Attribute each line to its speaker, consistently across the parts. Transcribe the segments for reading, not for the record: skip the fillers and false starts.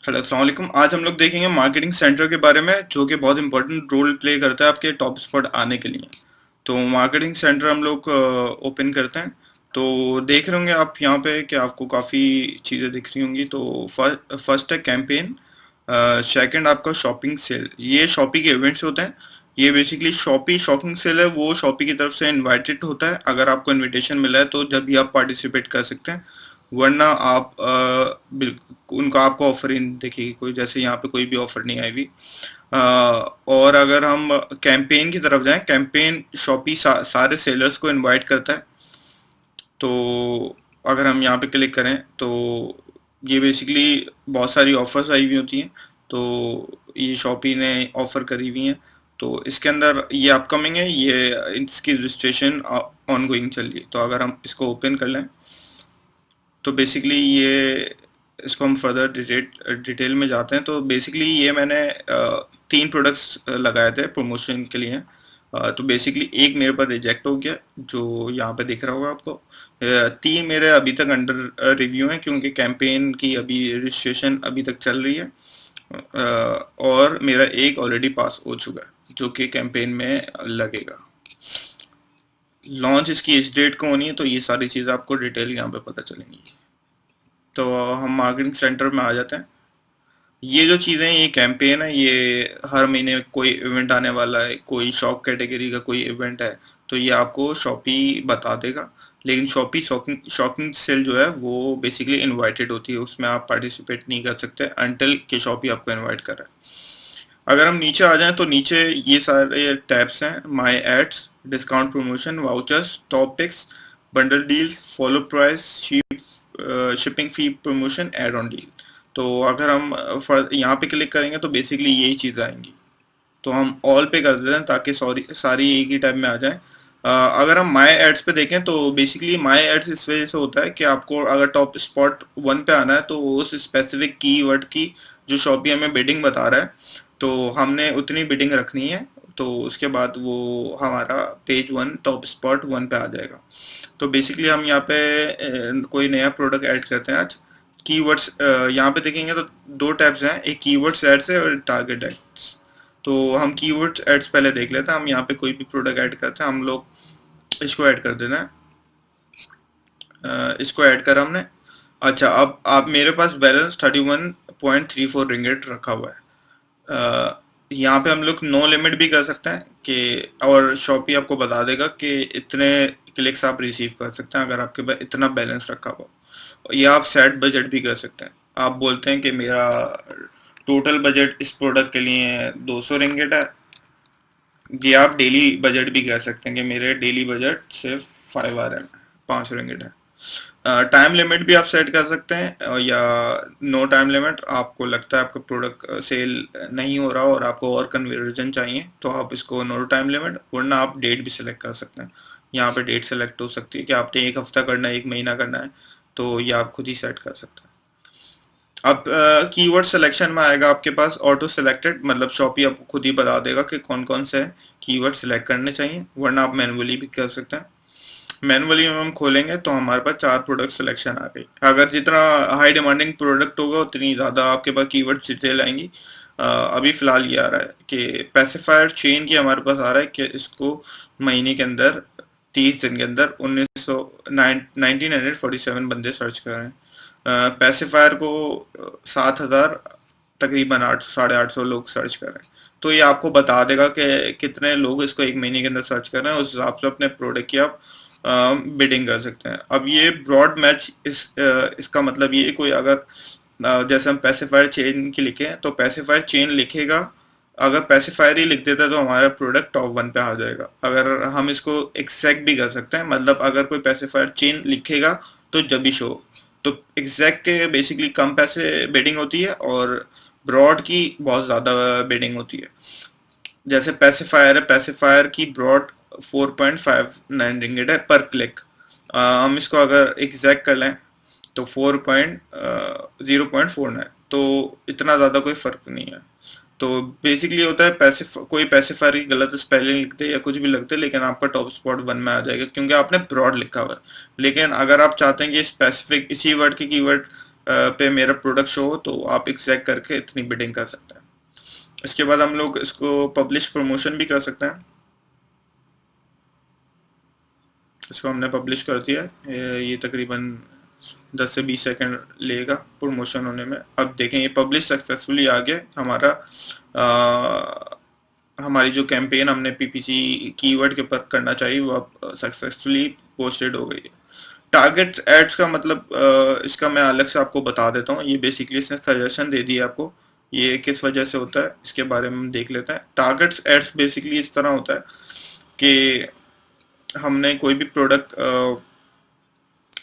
Speaker 1: Hello अस्सलाम वालेकुम। आज हम लोग देखेंगे मार्केटिंग सेंटर के बारे में, जो कि बहुत इंपॉर्टेंट रोल प्ले करता है आपके टॉप स्पॉट आने के लिए। तो मार्केटिंग सेंटर हम लोग ओपन करते हैं। तो देख रहे होंगे आप यहाँ पे कि आपको काफ़ी चीज़ें दिख रही होंगी। तो फर्स्ट है कैंपेन, सेकंड आपका शॉपिंग सेल। ये शॉपी के इवेंट्स होते हैं। ये बेसिकली शॉपी शॉपिंग सेल है, वो शॉपी की तरफ से इनवाइटेड होता है। अगर आपको इनविटेशन मिला है तो जब भी आप पार्टिसिपेट कर सकते हैं, वरना आप उनका आपको ऑफर ही नहीं दिखेगी कोई, जैसे यहाँ पे कोई भी ऑफर नहीं आई हुई। और अगर हम कैंपेन की तरफ जाएं, कैंपेन शॉपी सारे सेलर्स को इनवाइट करता है। तो अगर हम यहाँ पे क्लिक करें तो ये बेसिकली बहुत सारी ऑफर्स आई हुई होती हैं। तो ये शॉपी ने ऑफर करी हुई हैं। तो इसके अंदर ये अपकमिंग है, ये इसकी रजिस्ट्रेशन ऑन गोइंग चल रही है। तो अगर हम इसको ओपन कर लें तो बेसिकली ये इसको हम फर्दर डिटेल में जाते हैं। तो बेसिकली ये मैंने 3 प्रोडक्ट्स लगाए थे प्रमोशन के लिए। तो बेसिकली एक मेरे पर रिजेक्ट हो गया, जो यहाँ पे दिख रहा होगा आपको। 3 मेरे अभी तक अंडर रिव्यू हैं, क्योंकि कैंपेन की अभी रजिस्ट्रेशन अभी तक चल रही है। और मेरा एक ऑलरेडी पास हो चुका है, जो कि कैंपेन में लगेगा। लॉन्च इसकी इस डेट को होनी है, तो ये सारी चीज़ आपको डिटेल यहाँ पे पता चलेंगी। तो हम मार्केटिंग सेंटर में आ जाते हैं। ये जो चीज़ें, ये कैंपेन है, ये हर महीने कोई इवेंट आने वाला है, कोई शॉप कैटेगरी का कोई इवेंट है, तो ये आपको शॉपी बता देगा। लेकिन शॉपी शॉपिंग शॉपिंग सेल जो है वो बेसिकली इनवाइटेड होती है, उसमें आप पार्टिसिपेट नहीं कर सकते अनटिल कि शॉपी आपको इनवाइट कर रहा है। अगर हम नीचे आ जाएं तो नीचे ये सारे टैब्स हैं: my ads, discount, promotion, vouchers, top picks, bundle deals, follow price, shipping fee, promotion, add on deal. तो अगर हम यहाँ पे क्लिक करेंगे तो बेसिकली यही चीज़ आएंगी। तो हम ऑल पे कर देते हैं ताकि सारी एक ही टाइम में आ जाए। अगर हम माई एड्स पे देखें तो बेसिकली माई एड्स इस वजह से होता है कि आपको अगर टॉप स्पॉट 1 पे आना है तो उस स्पेसिफिक कीवर्ड की जो शॉपी हमें बिडिंग बता रहा है, तो हमने उतनी बिडिंग रखनी है। तो उसके बाद वो हमारा पेज 1 टॉप स्पॉट 1 पे आ जाएगा। तो बेसिकली हम यहाँ पे कोई नया प्रोडक्ट ऐड करते हैं आज। कीवर्ड्स यहाँ पे देखेंगे तो 2 टैब्स हैं, एक कीवर्ड्स एड्स है और टारगेट एड्स। तो हम कीवर्ड्स एड्स पहले देख लेते हैं। हम यहाँ पे कोई भी प्रोडक्ट ऐड करते हैं, हम लोग इसको ऐड कर देना है। इसको ऐड करा हमने। अच्छा, अब आप मेरे पास बैलेंस 31.34 रिंगेट रखा हुआ है। यहाँ पे हम लोग नो लिमिट भी कर सकते हैं कि, और शॉपी आपको बता देगा कि इतने क्लिक्स आप रिसीव कर सकते हैं अगर आपके पास इतना बैलेंस रखा हुआ। या आप सेट बजट भी कर सकते हैं। आप बोलते हैं कि मेरा टोटल बजट इस प्रोडक्ट के लिए 200 रिंगेट है। ये आप डेली बजट भी कह सकते हैं कि मेरे डेली बजट सिर्फ 5 RM है, 5 रिंगेट है। टाइम लिमिट भी आप सेट कर सकते हैं, या नो टाइम लिमिट। आपको लगता है आपका प्रोडक्ट सेल नहीं हो रहा और आपको और कन्वर्जन चाहिए तो आप इसको नो टाइम लिमिट, वरना आप डेट भी सिलेक्ट कर सकते हैं। यहाँ पे डेट सेलेक्ट हो सकती है कि आपने 1 हफ्ता करना है, 1 महीना करना है, तो ये आप खुद ही सेट कर सकते हैं। अब कीवर्ड सिलेक्शन में आएगा आपके पास ऑटो सिलेक्टेड, मतलब शॉपी आपको खुद ही बता देगा कि कौन कौन से कीवर्ड सिलेक्ट करने चाहिए, वरना आप मैनुअली भी कर सकते हैं। मैनुअली में हम खोलेंगे तो हमारे पास 4 प्रोडक्ट सिलेक्शन आ गई। अगर जितना हाई डिमांडिंग प्रोडक्ट होगा उतनी ज़्यादा आपके पास कीवर्ड डिटेल आएंगी। अभी फ़िलहाल ये आ रहा है कि पैसिफायर चेन की हमारे पास आ रहा है कि इसको महीने के अंदर 30 दिन के अंदर 1947 बंदे सर्च कर रहे हैं। पैसिफायर को 7,000 तकरीबन 800-850 लोग सर्च कर रहे हैं। तो ये आपको बता देगा कि कितने लोग इसको 1 महीने के अंदर सर्च कर रहे हैं। उस हिसाब से अपने प्रोडक्ट की आप बिडिंग कर सकते हैं। अब ये ब्रॉड मैच इसका मतलब ये कोई अगर जैसे हम पैसिफायर चेन की लिखे तो पैसिफायर चेन लिखेगा, अगर पैसिफायर ही लिख देता है तो हमारा प्रोडक्ट टॉप 1 पे आ जाएगा। अगर हम इसको एक्सैक्ट भी कर सकते हैं, मतलब अगर कोई पैसिफायर चेन लिखेगा तो जब भी शो। तो एग्जैक्ट के बेसिकली कम पैसे बिडिंग होती है और ब्रॉड की बहुत ज़्यादा बिडिंग होती है। जैसे पैसिफायर है, पैसिफायर की ब्रॉड 4.59 रिंगिट है पर क्लिक। हम इसको अगर एग्जैक्ट कर लें तो 0.49, तो इतना ज़्यादा कोई फ़र्क नहीं है। तो बेसिकली होता है कोई पैसिफायर की गलत स्पेलिंग लिखते या कुछ भी लिखते, लेकिन आपका टॉप स्पॉट 1 में आ जाएगा क्योंकि आपने ब्रॉड लिखा हुआ है। लेकिन अगर आप चाहते हैं कि स्पेसिफिक इसी वर्ड के कीवर्ड पे मेरा प्रोडक्ट शो हो तो आप एग्जैक्ट करके इतनी बिडिंग कर सकते हैं। इसके बाद हम लोग इसको पब्लिश प्रमोशन भी कर सकते हैं। इसको हमने पब्लिश कर दिया है। ये तकरीबन 10 से 20 सेकंड लेगा प्रमोशन होने में। अब देखें ये पब्लिश सक्सेसफुली आ गया हमारा। हमारी जो कैंपेन हमने पीपीसी कीवर्ड के ऊपर करना चाहिए वो अब सक्सेसफुली पोस्टेड हो गई है। टारगेट एड्स का मतलब इसका मैं अलग से आपको बता देता हूँ। ये बेसिकली इसने सजेशन दे दिया आपको, ये किस वजह से होता है इसके बारे में हम देख लेते हैं। टारगेट एड्स बेसिकली इस तरह होता है कि हमने कोई भी प्रोडक्ट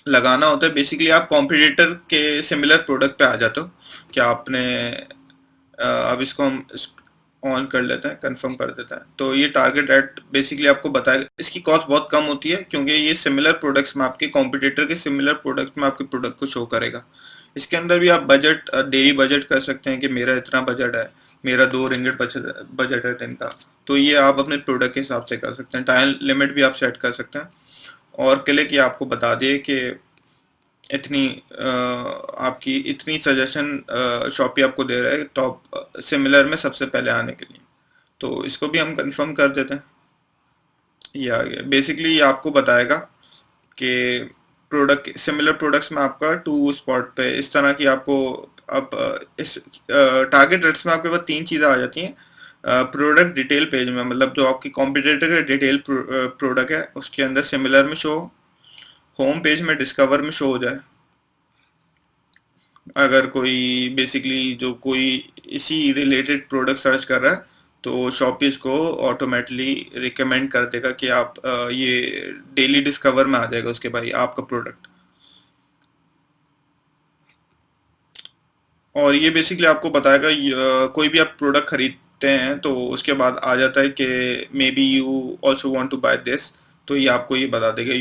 Speaker 1: लगाना होता है। बेसिकली आप कॉम्पिटिटर के सिमिलर प्रोडक्ट पे आ जाते हो। क्या आपने अब इसको हम ऑन कर लेते हैं, कंफर्म कर देता है। तो ये टारगेट एड बेसिकली आपको बताएगा। इसकी कॉस्ट बहुत कम होती है क्योंकि ये सिमिलर प्रोडक्ट्स में आपके कॉम्पिटिटर के सिमिलर प्रोडक्ट में आपके प्रोडक्ट को शो करेगा। इसके अंदर भी आप बजट डेली बजट कर सकते हैं कि मेरा इतना बजट है, मेरा 2 रिंगिट बजट है दिन का। तो ये आप अपने प्रोडक्ट के हिसाब से कर सकते हैं। टाइम लिमिट भी आप सेट कर सकते हैं। और क्लिक ये आपको बता दिए कि इतनी आपकी इतनी सजेशन शॉपी आपको दे रहा है टॉप सिमिलर में सबसे पहले आने के लिए। तो इसको भी हम कंफर्म कर देते हैं। ये आ गया। बेसिकली ये आपको बताएगा कि प्रोडक्ट सिमिलर प्रोडक्ट्स में आपका टू स्पॉट पे इस तरह की आपको अब इस टारगेट रेट्स में आपके पास 3 चीज़ें आ जाती हैं। प्रोडक्ट डिटेल पेज में, मतलब जो आपकी कॉम्पिटिटर का डिटेल प्रोडक्ट है उसके अंदर सिमिलर में शो, होम पेज में डिस्कवर में शो हो जाए। अगर कोई बेसिकली जो कोई इसी रिलेटेड प्रोडक्ट सर्च कर रहा है तो शॉपी इसको ऑटोमेटिकली रिकमेंड कर देगा कि आप ये डेली डिस्कवर में आ जाएगा उसके भाई आपका प्रोडक्ट। और ये बेसिकली आपको बताएगा कोई भी आप प्रोडक्ट खरीदते हैं तो उसके बाद आ जाता है कि maybe you also want to buy this. तो ये आपको ये बता देगा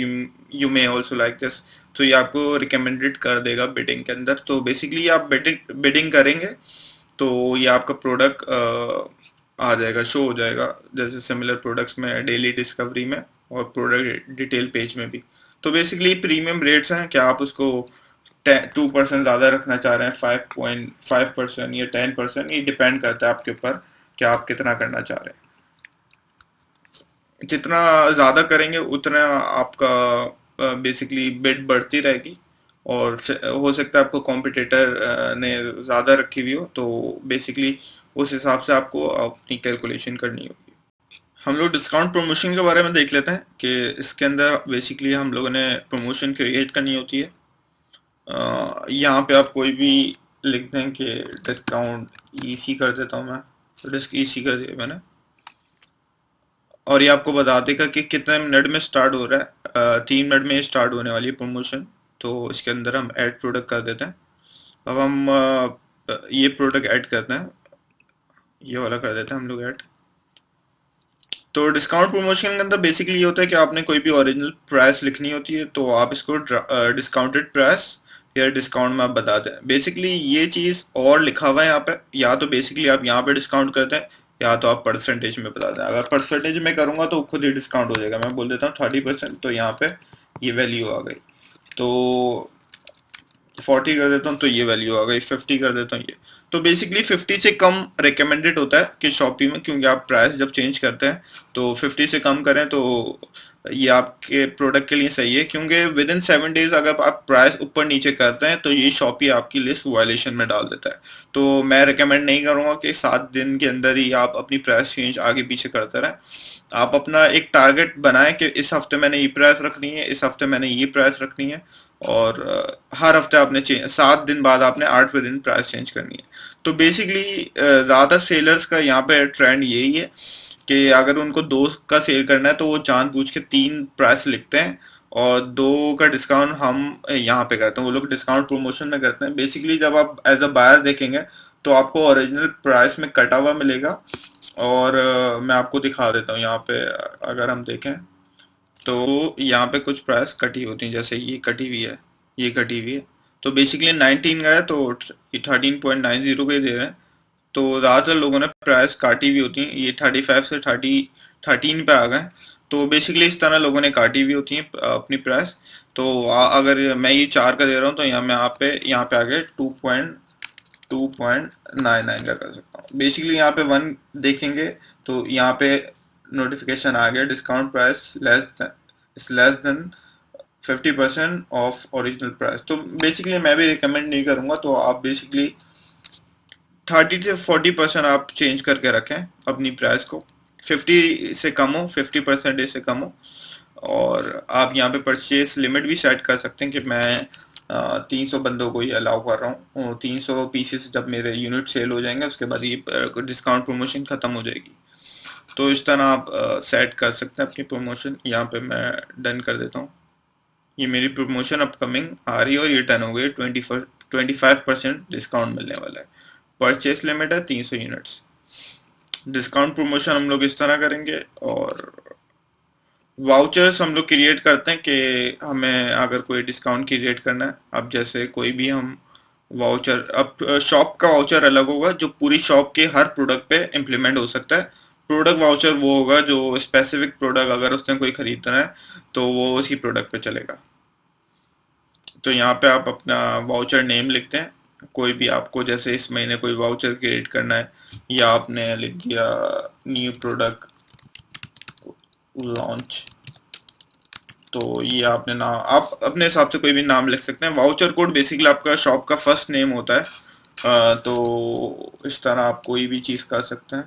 Speaker 1: you may also like this. तो ये आपको रिकमेंडेड कर देगा बिडिंग के अंदर। तो बेसिकली आप बिडिंग करेंगे तो ये आपका प्रोडक्ट आ जाएगा, शो हो जाएगा जैसे सिमिलर प्रोडक्ट्स में, डेली डिस्कवरी में और प्रोडक्ट डिटेल पेज में भी। तो बेसिकली प्रीमियम रेट्स हैं। क्या आप उसको 2% ज़्यादा रखना चाह रहे हैं, 5.5% या 10%, ये डिपेंड करता है आपके ऊपर कि आप कितना करना चाह रहे हैं। जितना ज़्यादा करेंगे उतना आपका बेसिकली बिड बढ़ती रहेगी। और हो सकता है आपको कॉम्पिटिटर ने ज़्यादा रखी हुई हो तो बेसिकली उस हिसाब से आपको अपनी कैलकुलेशन करनी होगी। हम लोग डिस्काउंट प्रमोशन के बारे में देख लेते हैं कि इसके अंदर बेसिकली हम लोगों ने प्रमोशन क्रिएट करनी होती है। यहाँ पे आप कोई भी लिख दें कि डिस्काउंट ईसी कर देता हूँ मैं, तो डिस्क ईसी कर दिया मैंने। और ये आपको बता देगा कि कितने मिनट में स्टार्ट हो रहा है। 3 मिनट में स्टार्ट होने वाली है प्रमोशन। तो इसके अंदर हम ऐड प्रोडक्ट कर देते हैं। अब हम ये प्रोडक्ट ऐड करते हैं, ये वाला कर देते हैं हम लोग ऐड। तो डिस्काउंट प्रमोशन के अंदर बेसिकली ये होता है कि आपने कोई भी ओरिजिनल प्राइस लिखनी होती है तो आप इसको डिस्काउंटेड प्राइस या डिस्काउंट में आप बता दें। बेसिकली ये चीज़ और लिखा हुआ है यहाँ पे, या तो बेसिकली आप यहाँ पे डिस्काउंट करते हैं या तो आप परसेंटेज में बता दें। अगर परसेंटेज में करूँगा तो खुद ही डिस्काउंट हो जाएगा। मैं बोल देता हूँ 30%, तो यहाँ पे ये वैल्यू आ गई। तो 40 कर देता हूँ तो ये वैल्यू आ गई, 50 कर देता हूँ ये। तो बेसिकली 50 से कम रिकमेंडेड होता है कि शॉपी में, क्योंकि आप प्राइस जब चेंज करते हैं तो 50 से कम करें तो ये आपके प्रोडक्ट के लिए सही है। क्योंकि विद इन 7 डेज अगर आप प्राइस ऊपर नीचे करते हैं तो ये शॉपी आपकी लिस्ट वायलेशन में डाल देता है। तो मैं रिकमेंड नहीं करूँगा कि 7 दिन के अंदर ही आप अपनी प्राइस चेंज आगे पीछे करते रहें। आप अपना एक टारगेट बनाएं कि इस हफ्ते मैंने ये प्राइस रखनी है, इस हफ्ते मैंने ये प्राइस रखनी है। और हर हफ्ते आपने 7 दिन बाद आपने 8वें दिन प्राइस चेंज करनी है। तो बेसिकली ज़्यादा सेलर्स का यहाँ पे ट्रेंड यही है कि अगर उनको 2 का सेल करना है तो वो जानबूझ के 3 प्राइस लिखते हैं और 2 का डिस्काउंट हम यहाँ पे करते हैं, वो लोग डिस्काउंट प्रमोशन में करते हैं। बेसिकली जब आप एज अ बायर देखेंगे तो आपको ओरिजिनल प्राइस में कटा हुआ मिलेगा। और मैं आपको दिखा देता हूँ यहाँ पे। अगर हम देखें तो यहाँ पे कुछ प्राइस कटी होती हैं, जैसे ये कटी हुई है, ये कटी हुई है। तो बेसिकली 19 का है तो 13.90 का ही दे रहे हैं। तो ज़्यादातर लोगों ने प्राइस काटी हुई होती हैं। ये 35 से 13 पे आ गए। तो बेसिकली इस तरह लोगों ने काटी हुई होती हैं अपनी प्राइस। तो अगर मैं ये 4 का दे रहा हूँ तो यहाँ पे आगे 2.99 का कर सकता हूँ। बेसिकली यहाँ पे 1 देखेंगे तो यहाँ पे नोटिफिकेशन आ गया, discount price less than 50% of original price. तो बेसिकली मैं भी रिकमेंड नहीं करूंगा, तो आप बेसिकली 30 से 40% आप चेंज करके रखें अपनी प्राइस को, 50 से कम हो, 50% से कम हो। और आप यहाँ पे परचेस लिमिट भी सेट कर सकते हैं कि मैं 300 बंदों को ही अलाउ कर रहा हूँ, 300 पीसेस जब मेरे यूनिट सेल हो जाएंगे उसके बाद ये डिस्काउंट प्रमोशन खत्म हो जाएगी। तो इस तरह आप सेट कर सकते हैं अपनी प्रमोशन। यहाँ पे मैं डन कर देता हूँ। ये मेरी प्रमोशन अपकमिंग आ रही है और ये डन हो गई। 25% डिस्काउंट मिलने वाला है। परचेस लिमिट है 300 यूनिट्स। डिस्काउंट प्रमोशन हम लोग इस तरह करेंगे। और वाउचर्स हम लोग क्रिएट करते हैं कि हमें अगर कोई डिस्काउंट क्रिएट करना है, अब जैसे कोई भी हम वाउचर, अब शॉप का वाउचर अलग होगा जो पूरी शॉप के हर प्रोडक्ट पे इम्प्लीमेंट हो सकता है। प्रोडक्ट वाउचर वो होगा जो स्पेसिफिक प्रोडक्ट अगर उसने कोई खरीदना है तो वो उसी प्रोडक्ट पे चलेगा। तो यहाँ पे आप अपना वाउचर नेम लिखते हैं, कोई भी आपको, जैसे इस महीने कोई वाउचर क्रिएट करना है या आपने लिख दिया न्यू प्रोडक्ट लॉन्च, तो ये आपने नाम, आप अपने हिसाब से कोई भी नाम लिख सकते हैं। वाउचर कोड बेसिकली आपका शॉप का फर्स्ट नेम होता है। तो इस तरह आप कोई भी चीज़ कर सकते हैं।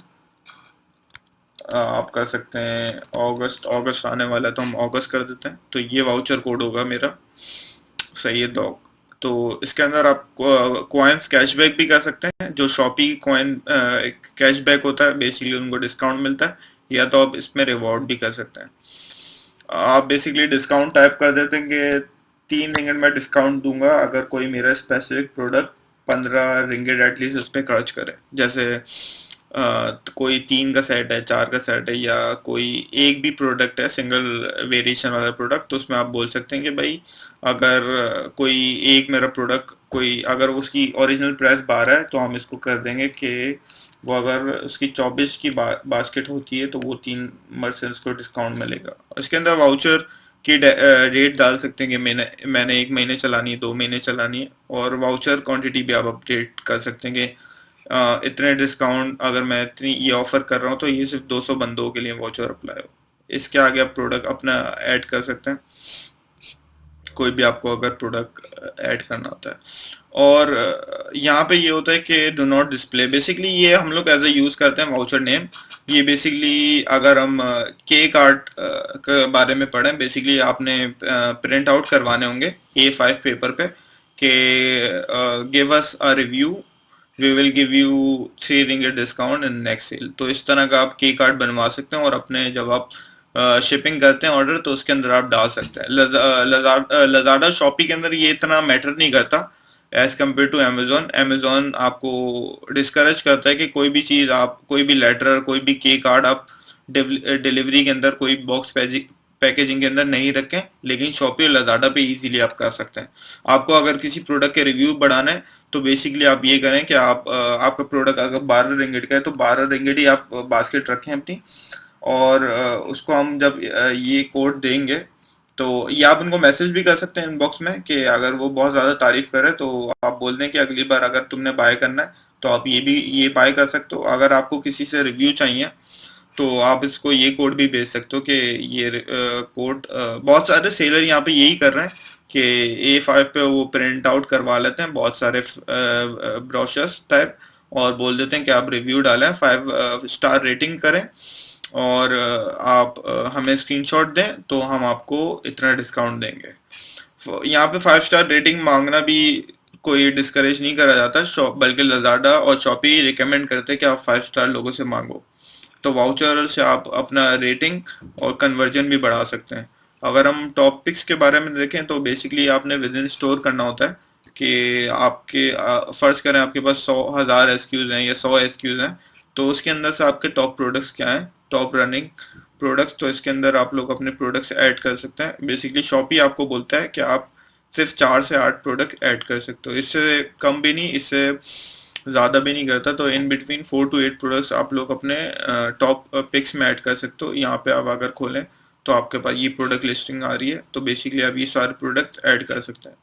Speaker 1: आप कर सकते हैं अगस्त आने वाला है तो हम अगस्त कर देते हैं। तो ये वाउचर कोड होगा मेरा, सही है डॉग। तो इसके अंदर आप कॉइन्स कैशबैक भी कर सकते हैं, जो शॉपी कॉइन कैशबैक होता है, बेसिकली उनको डिस्काउंट मिलता है, या तो आप इसमें रिवॉर्ड भी कर सकते हैं। आप बेसिकली डिस्काउंट टाइप कर देते हैं कि 3 रिंगट में डिस्काउंट दूंगा अगर कोई मेरा स्पेसिफिक प्रोडक्ट 15 रिंगट एटलीस्ट उस पर खर्च करे। जैसे कोई 3 का सेट है, 4 का सेट है, या कोई एक भी प्रोडक्ट है सिंगल वेरिएशन वाला प्रोडक्ट, तो उसमें आप बोल सकते हैं कि भाई अगर कोई एक मेरा प्रोडक्ट, कोई अगर उसकी ओरिजिनल प्राइस 12 है तो हम इसको कर देंगे कि वो अगर उसकी 24 की बास्केट होती है तो वो 3% को डिस्काउंट मिलेगा। इसके अंदर वाउचर की रेट डाल सकते हैं कि मैंने 1 महीने चलानी है, 2 महीने चलानी है, और वाउचर क्वांटिटी भी आप अपडेट कर सकते हैं कि इतने डिस्काउंट, अगर मैं इतनी ये ऑफर कर रहा हूँ तो ये सिर्फ 200 बंदों के लिए वाउचर अप्लाई हो। इसके आगे आप प्रोडक्ट अपना ऐड कर सकते हैं, कोई भी आपको अगर प्रोडक्ट ऐड करना होता है। और यहाँ पे ये होता है कि डू नॉट डिस्प्ले, बेसिकली ये हम लोग एज ए यूज करते हैं वाउचर नेम। ये बेसिकली अगर हम केक आर्ट के बारे में पढ़ें, बेसिकली आपने प्रिंट आउट करवाने होंगे A5 पेपर पे कि give us a review, we will give you 3 ringgit discount in next sale. तो इस तरह का आप केक आर्ट बनवा सकते हैं और अपने जब आप शिपिंग करते हैं ऑर्डर तो उसके अंदर आप डाल सकते हैं। लजाडा शॉपी के अंदर ये इतना मैटर नहीं करता as compare to Amazon. Amazon आपको डिस्करेज करता है कि कोई भी चीज़, आप कोई भी लेटर, कोई भी केक आर्ट आप डिलीवरी के अंदर, कोई बॉक्स पैकेजिंग के अंदर नहीं रखें, लेकिन शॉपी और लजाडा पे इजीली आप कर सकते हैं। आपको अगर किसी प्रोडक्ट के रिव्यू बढ़ाना है तो बेसिकली आप ये करें कि आप आपका प्रोडक्ट अगर 12 रिंगिट का है तो 12 रिंगिट ही आप बास्केट रखें अपनी, और उसको हम जब ये कोड देंगे तो ये आप उनको मैसेज भी कर सकते हैं इनबॉक्स में कि अगर वो बहुत ज़्यादा तारीफ करे तो आप बोल दें कि अगली बार अगर तुमने बाय करना है तो आप ये बाय कर सकते हो। अगर आपको किसी से रिव्यू चाहिए तो आप इसको ये कोड भी भेज सकते हो कि ये कोड, बहुत सारे सेलर यहाँ पे यही कर रहे हैं कि A5 पे वो प्रिंट आउट करवा लेते हैं बहुत सारे ब्रोशर्स टाइप, और बोल देते हैं कि आप रिव्यू डालें, 5 स्टार रेटिंग करें, और आप हमें स्क्रीनशॉट दें तो हम आपको इतना डिस्काउंट देंगे। यहाँ पे 5 स्टार रेटिंग मांगना भी कोई डिस्करेज नहीं करा जाता, बल्कि लजाडा और शॉपी रिकमेंड करते हैं कि आप 5 स्टार लोगों से मांगो। तो वाउचर से आप अपना रेटिंग और कन्वर्जन भी बढ़ा सकते हैं। अगर हम टॉप पिक्स के बारे में देखें तो बेसिकली आपने विद इन स्टोर करना होता है कि आपके फर्ज करें आपके पास 100,000 एसक्यूज हैं या 100 एसक्यूज हैं, तो उसके अंदर से आपके टॉप प्रोडक्ट्स क्या हैं, टॉप रनिंग प्रोडक्ट्स, तो इसके अंदर आप लोग अपने प्रोडक्ट्स ऐड कर सकते हैं। बेसिकली शॉपी आपको बोलता है कि आप सिर्फ 4 से 8 प्रोडक्ट ऐड कर सकते हो, इससे कम भी नहीं, इससे ज़्यादा भी नहीं करता। तो इन बिटवीन 4 to 8 प्रोडक्ट्स आप लोग अपने टॉप पिक्स में ऐड कर सकते हो। यहाँ पे आप अगर खोलें तो आपके पास ये प्रोडक्ट लिस्टिंग आ रही है, तो बेसिकली आप ये सारे प्रोडक्ट्स ऐड कर सकते हैं।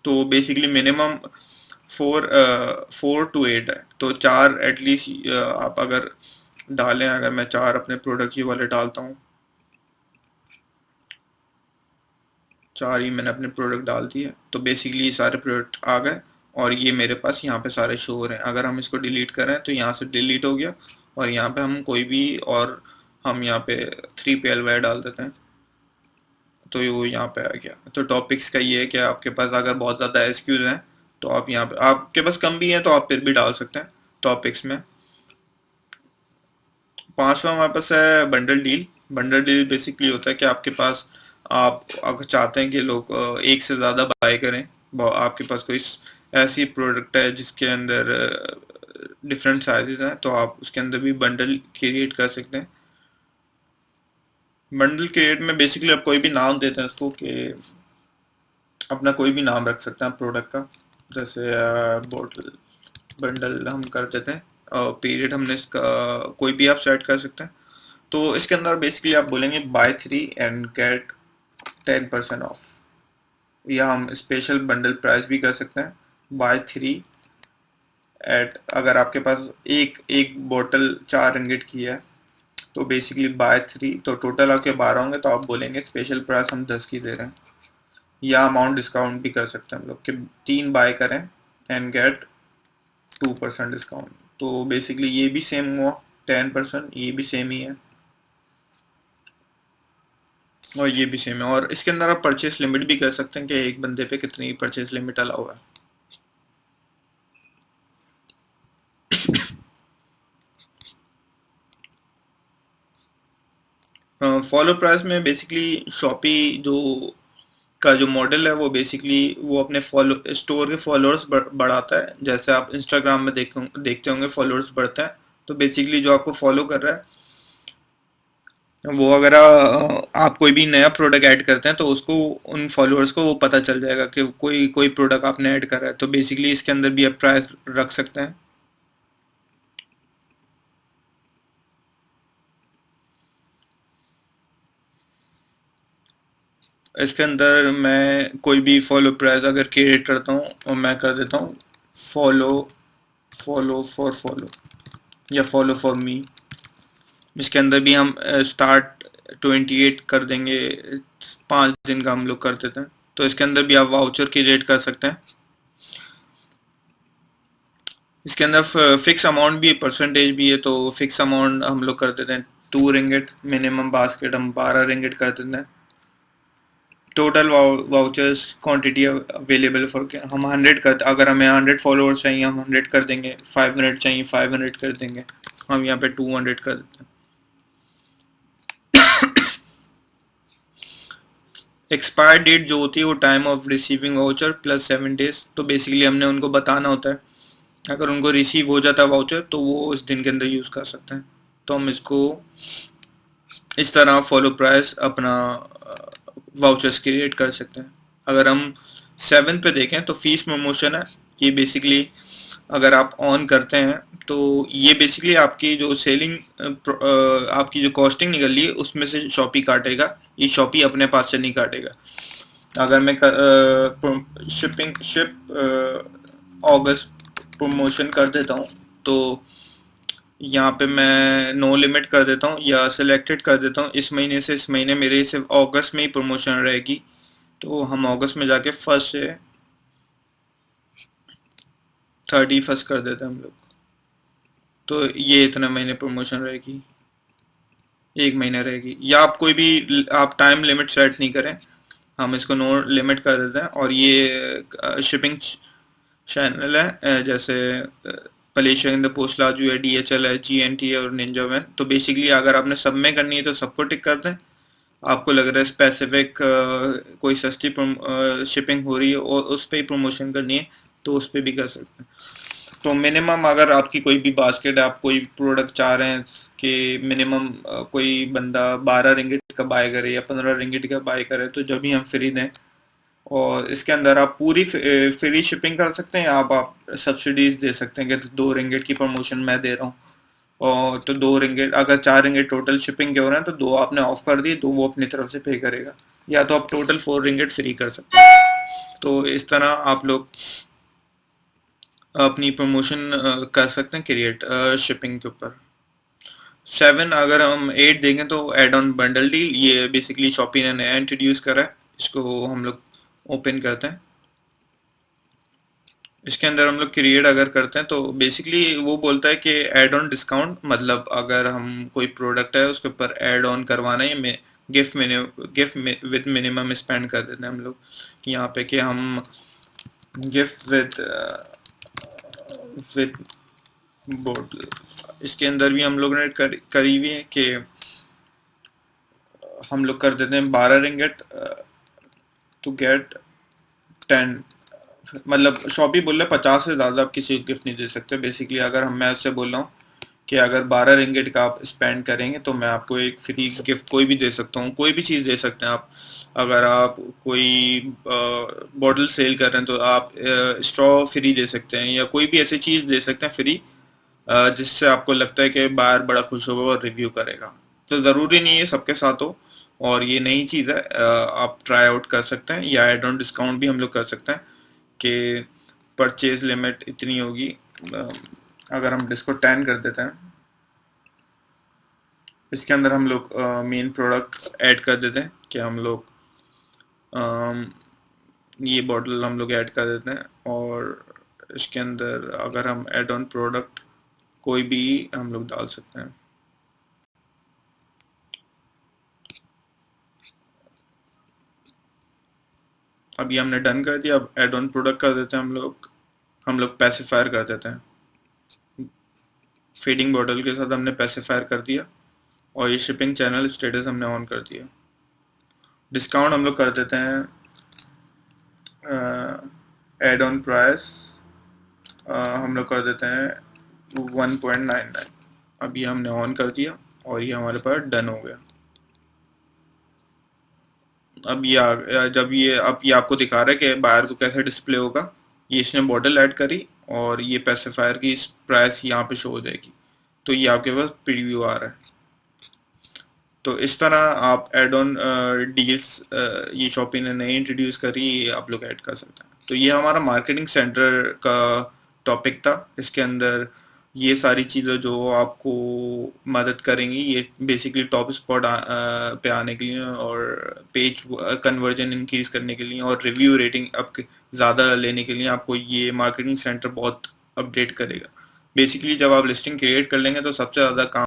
Speaker 1: तो बेसिकली मिनिमम 4 to 8 है, तो 4 एटलीस्ट आप अगर डालें, अगर मैं 4 अपने प्रोडक्ट ये वाले डालता हूँ, 4 ही मैंने अपने प्रोडक्ट डाल दिए, तो बेसिकली ये सारे प्रोडक्ट आ गए और ये मेरे पास यहाँ पे सारे शो हो रहे हैं। अगर हम इसको डिलीट करें तो यहाँ से डिलीट हो गया, और यहाँ पे हम कोई भी, और हम यहाँ पे 3 PLY डाल देते हैं, तो वो यहाँ पे आ गया। तो टॉपिक्स का ये है कि आपके पास अगर बहुत ज़्यादा एसक्यूज हैं तो आप यहाँ पे, आपके पास कम भी हैं तो आप फिर भी डाल सकते हैं टॉपिक्स में। पांचवा हमारे पास है bundle deal. Bundle deal basically होता है कि आपके पास, आप अगर चाहते हैं कि लोग एक से ज़्यादा बाय करें, आपके पास कोई ऐसी प्रोडक्ट है जिसके अंदर डिफरेंट साइजेस हैं, तो आप उसके अंदर भी बंडल क्रिएट कर सकते हैं। बंडल क्रिएट में बेसिकली आप कोई भी नाम देते हैं उसको, कि अपना कोई भी नाम रख सकते हैं प्रोडक्ट का, जैसे बोटल बंडल हम कर देते हैं, और पीरियड हमने इसका कोई भी आप सेट कर सकते हैं। तो इसके अंदर बेसिकली आप बोलेंगे बाय 3 एंड गेट 10% ऑफ, या हम स्पेशल बंडल प्राइस भी कर सकते हैं, बाय 3 एट, अगर आपके पास एक एक बोतल 4 रिंगिट की है तो बेसिकली बाय 3, तो टोटल आपके 12 होंगे, तो आप बोलेंगे स्पेशल प्राइस हम 10 की दे रहे हैं। या अमाउंट डिस्काउंट भी कर सकते हैं हम लोग कि 3 बाय करें एंड गेट 2% डिस्काउंट। तो बेसिकली ये भी सेम हुआ 10%, ये भी सेम ही है, और ये भी सेम है। और इसके अंदर आप परचेस लिमिट भी कर सकते हैं कि एक बंदे पे कितनी परचेस लिमिट अलाउ है। फॉलो प्राइस में बेसिकली शॉपी जो मॉडल है, वो बेसिकली वो अपने फॉलो स्टोर के फॉलोअर्स बढ़ाता है। जैसे आप इंस्टाग्राम में देखते होंगे फॉलोअर्स बढ़ते हैं, तो बेसिकली जो आपको फॉलो कर रहा है वो, अगर आप कोई भी नया प्रोडक्ट ऐड करते हैं तो उसको, उन फॉलोअर्स को वो पता चल जाएगा कि कोई कोई प्रोडक्ट आपने ऐड करा है। तो बेसिकली इसके अंदर भी आप प्राइस रख सकते हैं। इसके अंदर मैं कोई भी फॉलो प्राइस अगर क्रिएट करता हूँ और मैं कर देता हूँ फॉलो फॉलो फॉर फॉलो, या फॉलो फॉर मी, इसके अंदर भी हम स्टार्ट 28 कर देंगे, 5 दिन का हम लोग कर देते हैं। तो इसके अंदर भी आप वाउचर क्रिएट कर सकते हैं। इसके अंदर फिक्स अमाउंट भी है, परसेंटेज भी है, तो फिक्स अमाउंट हम लोग कर देते हैं 2 रिंगिट, मिनिमम बास्केट हम 12 रिंगिट कर देते हैं। Total vouchers quantity available for, हम 100 करते, अगर हमें 100 फॉलोअर्स चाहिए हम 100 कर देंगे, 500 चाहिए 500 कर देंगे, हम यहाँ पे 200 कर देते हैं। एक्सपायर डेट जो होती है वो time of receiving voucher plus 7 days, तो बेसिकली हमने उनको बताना होता है, अगर उनको रिसीव हो जाता है वाउचर तो वो उस दिन के अंदर यूज़ कर सकते हैं। तो हम इसको इस तरह फॉलो प्राइस अपना वाउचर्स क्रिएट कर सकते हैं। अगर हम 7 पे देखें तो फीस प्रमोशन है, ये बेसिकली अगर आप ऑन करते हैं तो ये बेसिकली आपकी जो सेलिंग, आपकी जो कॉस्टिंग निकल रही है उसमें से शॉपी काटेगा, ये शॉपी अपने पास से नहीं काटेगा। अगर मैं शिप अगस्त प्रमोशन कर देता हूँ तो यहाँ पे मैं नो लिमिट कर देता हूँ या सिलेक्टेड कर देता हूँ, इस महीने से इस महीने मेरे सिर्फ अगस्त में ही प्रमोशन रहेगी, तो हम अगस्त में जाके 1 से 31 कर देते हैं हम लोग। तो ये इतने महीने प्रमोशन रहेगी, 1 महीना रहेगी। या आप कोई भी आप टाइम लिमिट सेट नहीं करें, हम इसको नो लिमिट कर देते हैं। और ये शिपिंग चैनल है, जैसे मलेशिया इन द पोस्ट लाजू है, DHL है, GNT है और निंजा वैन। तो बेसिकली अगर आपने सब में करनी है तो सबको टिक कर दें। आपको लग रहा है स्पेसिफिक कोई सस्ती शिपिंग हो रही है और उस पर ही प्रमोशन करनी है तो उस पर भी कर सकते हैं। तो मिनिमम अगर आपकी कोई भी बास्केट, आप कोई प्रोडक्ट चाह रहे हैं कि मिनिमम कोई बंदा 12 रिंगिट का बाय करे या 15 रिंगिट का बाय करे, तो जब भी हम फ्री दें। और इसके अंदर आप पूरी फ्री शिपिंग कर सकते हैं, आप सब्सिडीज दे सकते हैं कि 2 रिंगिट की प्रमोशन मैं दे रहा हूँ और तो 2 रिंगेट, अगर 4 रिंगेट टोटल शिपिंग के हो रहे हैं तो 2 आपने ऑफ कर दिए, तो वो अपनी तरफ से पे करेगा, या तो आप टोटल 4 रिंगेट फ्री कर सकते हैं। तो इस तरह आप लोग अपनी प्रमोशन कर सकते हैं क्रिएट शिपिंग के ऊपर। 7, अगर हम 8 देखें तो एड ऑन बंडल डील, ये बेसिकली शॉपी ने नया इंट्रोड्यूस करा है, इसको हम लोग ओपन करते हैं। इसके अंदर हम लोग क्रिएट अगर करते हैं तो बेसिकली वो बोलता है कि ऐड ऑन डिस्काउंट, मतलब अगर हम कोई प्रोडक्ट है उसके ऊपर ऐड ऑन करवाना है, में गिफ्ट विद मिनिमम स्पेंड कर देते हैं हम लोग यहाँ पे कि हम गिफ्ट विद बोटल। इसके अंदर भी हम लोग ने करी हुई है कि हम लोग कर देते हैं 12 रिंगेट टू गेट 10, मतलब शॉपी बोल रहे 50 से ज़्यादा आप किसी को गिफ्ट नहीं दे सकते। बेसिकली अगर मैं उससे बोल रहा हूँ कि अगर 12 रिंगेट का आप स्पेंड करेंगे तो मैं आपको एक फ्री गिफ्ट कोई भी दे सकता हूँ, कोई भी चीज़ दे सकते हैं आप। अगर आप कोई बॉटल सेल कर रहे हैं तो आप स्ट्रॉ फ्री दे सकते हैं, या कोई भी ऐसी चीज़ दे सकते हैं फ्री जिससे आपको लगता है कि बायर बड़ा खुश होगा और रिव्यू करेगा। तो ज़रूरी नहीं है सबके साथ हो, और ये नई चीज़ है, आप ट्राई आउट कर सकते हैं, या एड ऑन डिस्काउंट भी हम लोग कर सकते हैं कि परचेज लिमिट इतनी होगी। अ, अगर हम इसको 10 कर देते हैं, इसके अंदर हम लोग मेन प्रोडक्ट ऐड कर देते हैं कि हम लोग अम, ये बॉटल हम लोग ऐड कर देते हैं, और इसके अंदर अगर हम ऐड ऑन प्रोडक्ट कोई भी हम लोग डाल सकते हैं। अभी हमने डन कर दिया, अब ऐड ऑन प्रोडक्ट कर देते हैं हम लोग पैसिफायर कर देते हैं। फीडिंग बॉटल के साथ हमने पैसिफायर कर दिया, और ये शिपिंग चैनल स्टेटस हमने ऑन कर दिया। डिस्काउंट हम लोग कर देते हैं एड ऑन प्राइस हम लोग कर देते हैं 1.99। अब ये हमने ऑन कर दिया और ये हमारे पास डन हो गया। अब जब ये अब ये आपको दिखा रहा है कि बाहर को कैसे डिस्प्ले होगा। ये इसने बॉटल ऐड करी और ये पैसिफायर की प्राइस यहाँ पे शो हो जाएगी, तो ये आपके पास प्रीव्यू आ रहा है। तो इस तरह आप एड ऑन डील्स ये शॉपी ने नई इंट्रोड्यूस करी, ये आप लोग ऐड कर सकते हैं। तो ये हमारा मार्केटिंग सेंटर का टॉपिक था। इसके अंदर ये सारी चीज़ें जो आपको मदद करेंगी, ये बेसिकली टॉप स्पॉट पे आने के लिए, और पेज कन्वर्जन इंक्रीज करने के लिए, और रिव्यू रेटिंग अब ज़्यादा लेने के लिए आपको ये मार्केटिंग सेंटर बहुत अपडेट करेगा। बेसिकली जब आप लिस्टिंग क्रिएट कर लेंगे तो सबसे ज़्यादा काम